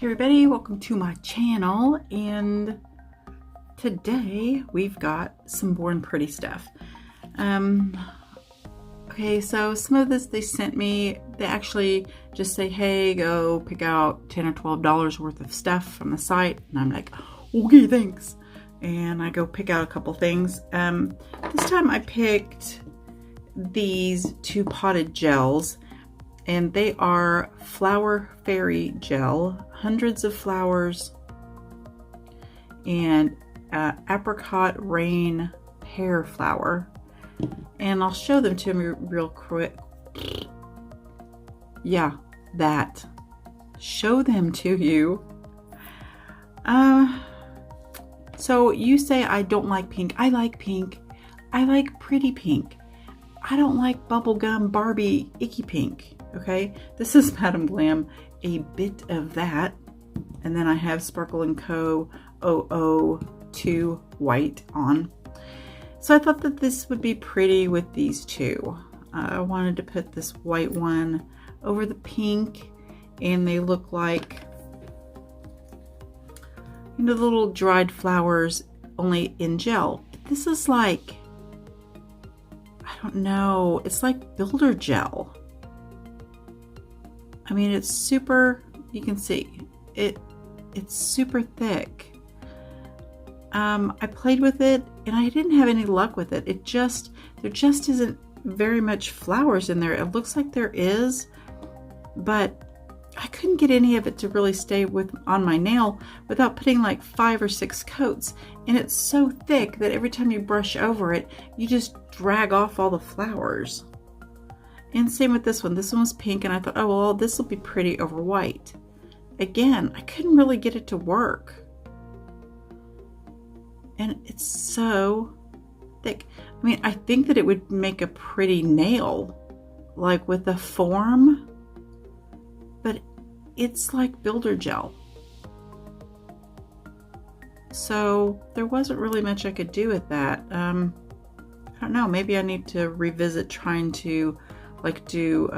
everybody, welcome to my channel, and today we've got some Born Pretty stuff. Okay, so some of this they sent me, they actually just say, hey, go pick out $10 or $12 worth of stuff from the site, and I'm like, okay, thanks. And I go pick out a couple things. This time I picked these two potted gels, and they are Flower Fairy Gel, hundreds of flowers, and Apricot Rain Pear Flower. And I'll show them to you real quick. Yeah, that. Show them to you. So you say I don't like pink. I like pink. I like pretty pink. I don't like bubblegum Barbie icky pink. Okay, this is Madam Glam, a bit of that. And then I have Sparkle & Co. 002 white on. So I thought that this would be pretty with these two. I wanted to put this white one over the pink, and they look like, you know, the little dried flowers, only in gel. This is like, I don't know, it's like builder gel. I mean, it's super, you can see, it's super thick. I played with it and I didn't have any luck with it. There just isn't very much flowers in there. It looks like there is, but I couldn't get any of it to really stay on my nail without putting like 5 or 6 coats. And it's so thick that every time you brush over it, you just drag off all the flowers. And same with this one. This one was pink, and I thought, oh, well, this will be pretty over white. Again, I couldn't really get it to work. And it's so thick. I mean, I think that it would make a pretty nail, like with the form, but it's like builder gel. So there wasn't really much I could do with that. I don't know, maybe I need to revisit trying to like do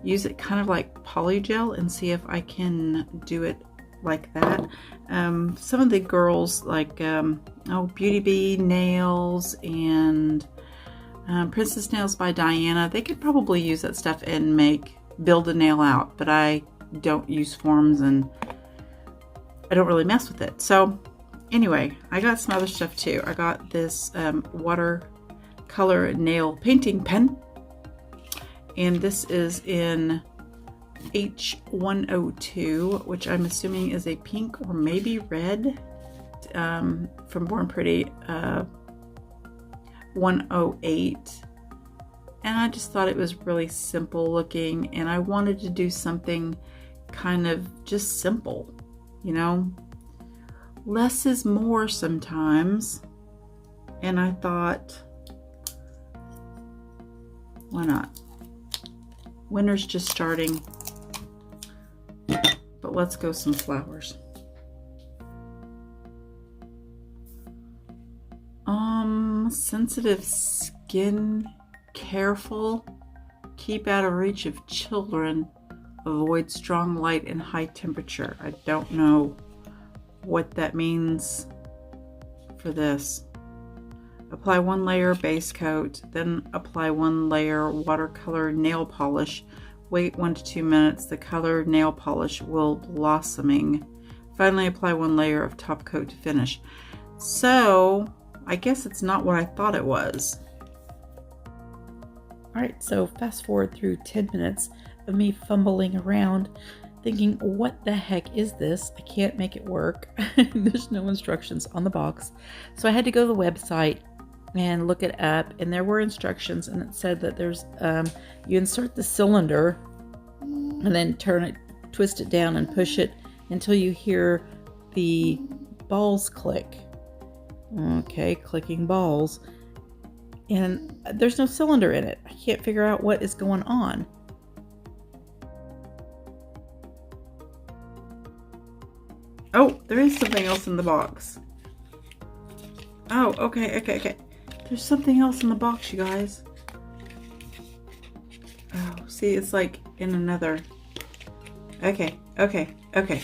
use it kind of like polygel and see if I can do it like that. Some of the girls like Beauty Bee Nails and Princess Nails by Diana, they could probably use that stuff and build a nail out, but I don't use forms and I don't really mess with it. So anyway, I got some other stuff too. I got this watercolor nail painting pen, and this is in H102, which I'm assuming is a pink or maybe red, from Born Pretty 108. And I just thought it was really simple looking, and I wanted to do something kind of just simple, you know, less is more sometimes. And I thought, why not? Winter's just starting, but let's go some flowers. Sensitive skin, careful, keep out of reach of children, avoid strong light and high temperature. I don't know what that means for this. Apply 1 layer base coat, then apply 1 layer watercolor nail polish. Wait 1 to 2 minutes. The colored nail polish will blossoming. Finally, apply 1 layer of top coat to finish. So I guess it's not what I thought it was. All right, so fast forward through 10 minutes of me fumbling around thinking, what the heck is this? I can't make it work. There's no instructions on the box. So I had to go to the website and look it up, and there were instructions, and it said that there's you insert the cylinder and then twist it down and push it until you hear the balls click. Okay, clicking balls, and there's no cylinder in it. I can't figure out what is going on. Oh, there is something else in the box. Oh, okay. There's something else in the box, you guys. Oh, see, it's like in another Okay, okay, okay.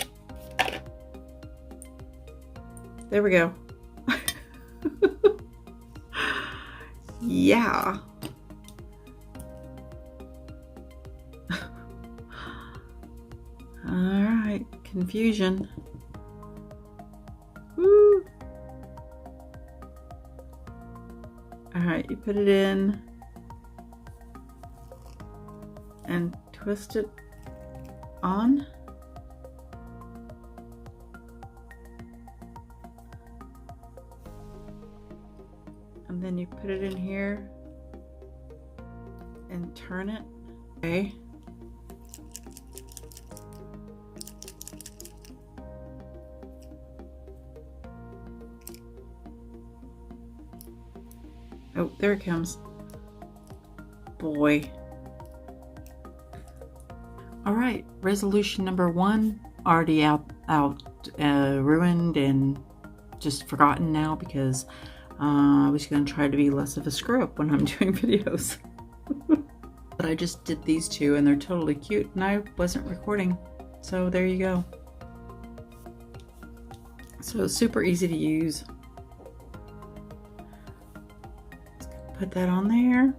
There we go. Yeah. All right, confusion. Woo. All right, you put it in and twist it on. And then you put it in here and turn it. Okay. Oh, there it comes. Boy. All right, resolution number 1 already ruined and just forgotten now because I was going to try to be less of a screw up when I'm doing videos. But I just did these two and they're totally cute and I wasn't recording. So there you go. So super easy to use. Put that on there.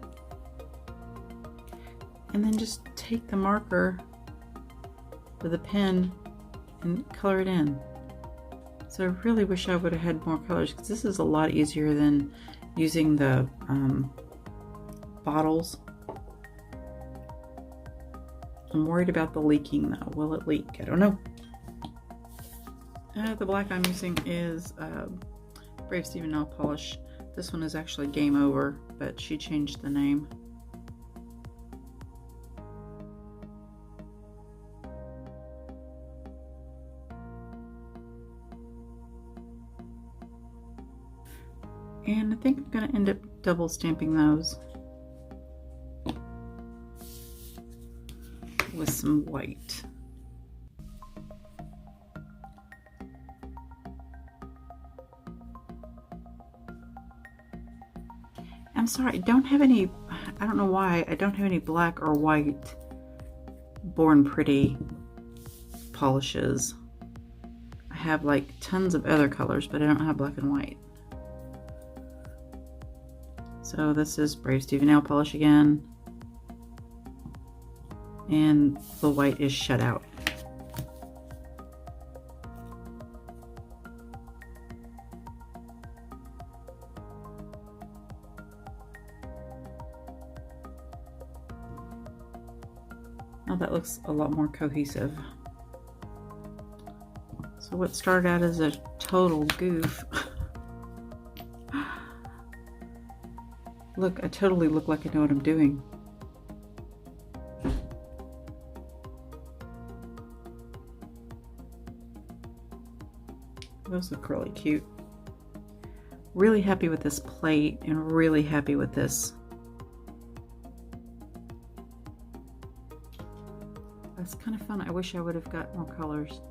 And then just take the marker with a pen and color it in. So I really wish I would have had more colors because this is a lot easier than using the bottles. I'm worried about the leaking though. Will it leak? I don't know. The black I'm using is Brave Stevie Nail Polish. This one is actually Game Over, but she changed the name. And I think I'm going to end up double stamping those with some white. I'm sorry, I don't have any, I don't know why, I don't have any black or white Born Pretty polishes. I have like tons of other colors, but I don't have black and white. So this is Brave Stevie Nail Polish again. And the white is shut out. Now that looks a lot more cohesive. So what started out as a total goof. Look, I totally look like I know what I'm doing. Those look really cute. Really happy with this plate and really happy with this. That's kind of fun. I wish I would have got more colors.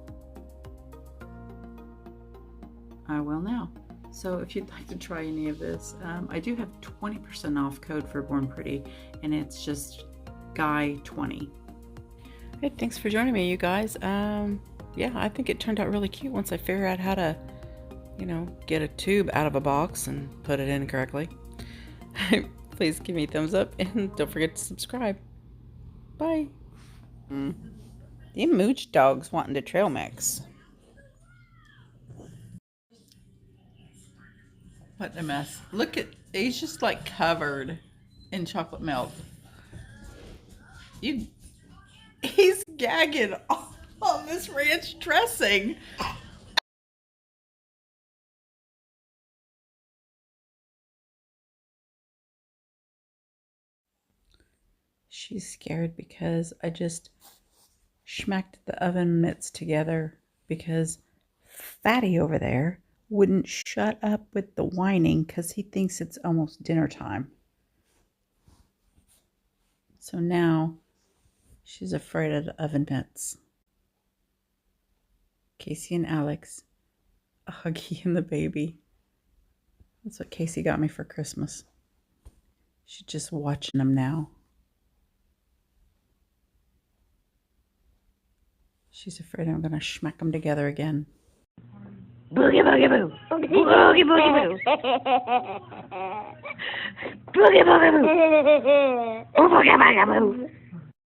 I will now. So if you'd like to try any of this, I do have 20% off code for Born Pretty, and it's just Guy20. Hey, thanks for joining me, you guys. Yeah, I think it turned out really cute once I figured out how to, you know, get a tube out of a box and put it in correctly. Please give me a thumbs up and don't forget to subscribe. Bye. The mooch dog's wanting to trail mix. What a mess. Look at, he's just like covered in chocolate milk. He's gagging on this ranch dressing. She's scared because I just smacked the oven mitts together because Fatty over there wouldn't shut up with the whining because he thinks it's almost dinner time. So now she's afraid of the oven mitts. Casey and Alex, a Huggy and the baby. That's what Casey got me for Christmas. She's just watching them now. She's afraid I'm going to schmack them together again. Boogie boogie boo. Boogie boogie boo. Boogie boogie boo. Boogie boogie boo.